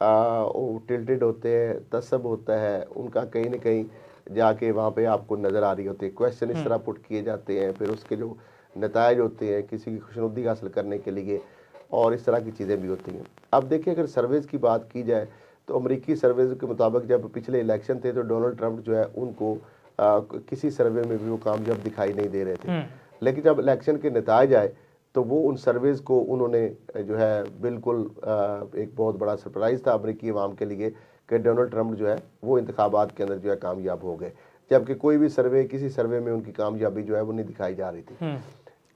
वो टिल्टेड होते हैं, तसब होता है उनका, कहीं ना कहीं जाके वहाँ पे आपको नज़र आ रही होती है। क्वेश्चन इस तरह पुट किए जाते हैं, फिर उसके जो नतायज होते हैं किसी की खुशनुदी हासिल करने के लिए, और इस तरह की चीज़ें भी होती हैं। अब देखिए, अगर सर्वेज़ की बात की जाए तो अमरीकी सर्वेज़ के मुताबिक जब पिछले इलेक्शन थे तो डोनाल्ड ट्रंप जो है उनको किसी सर्वे में भी वो कामयाब दिखाई नहीं दे रहे थे। लेकिन जब इलेक्शन के नतायज आए तो वो उन सर्वेज़ को उन्होंने जो है बिल्कुल एक बहुत बड़ा सरप्राइज़ था अमरीकी अवाम के लिए कि डोनाल्ड ट्रंप जो है वो इंतखाबात के अंदर जो है कामयाब हो गए, जबकि कोई भी सर्वे, किसी सर्वे में उनकी कामयाबी जो है वो नहीं दिखाई जा रही थी।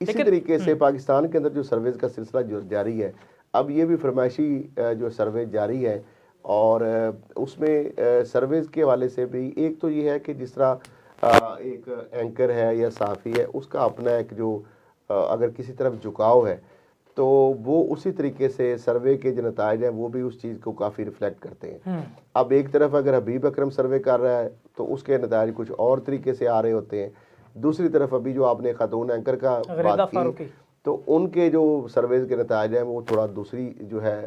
इसी तरीके से पाकिस्तान के अंदर जो सर्वेज़ का सिलसिला जो जारी है, अब ये भी फरमाइशी जो सर्वे जारी है, और उसमें सर्वेज़ के हवाले से भी एक तो ये है कि जिस तरह एक एंकर है या सहाफ़ी है, उसका अपना एक जो अगर किसी तरफ झुकाव है तो वो उसी तरीके से सर्वे के जो नतायज हैं वो भी उस चीज़ को काफ़ी रिफ्लेक्ट करते हैं। अब एक तरफ अगर हबीब अकरम सर्वे कर रहा है तो उसके नतायज कुछ और तरीके से आ रहे होते हैं, दूसरी तरफ अभी जो आपने खातून एंकर का बात की तो उनके जो सर्वेज के नतायज हैं वो थोड़ा दूसरी जो है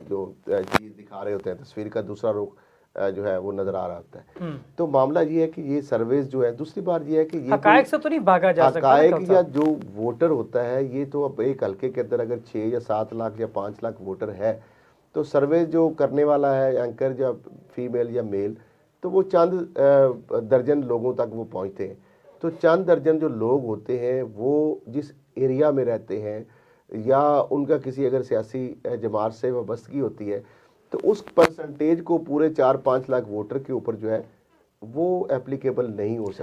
जो चीज़ दिखा रहे होते हैं, तस्वीर का दूसरा रुख जो है वो नज़र आ रहा होता है। तो मामला ये है कि ये सर्वेज जो है, दूसरी बात ये है कि ये हकायक से तो नहीं भागा जा सकता, हकायक या जो वोटर होता है, ये तो अब एक हल्के के अंदर अगर 6 या 7 लाख या 5 लाख वोटर है तो सर्वे जो करने वाला है एंकर या फीमेल या मेल, तो वो चंद दर्जन लोगों तक वो पहुंचते हैं। तो चंद दर्जन जो लोग होते हैं वो जिस एरिया में रहते हैं या उनका किसी अगर सियासी जमात से वाबस्तगी होती है तो उस परसेंटेज को पूरे 4-5 लाख वोटर के ऊपर जो है वो एप्लीकेबल नहीं हो सकता।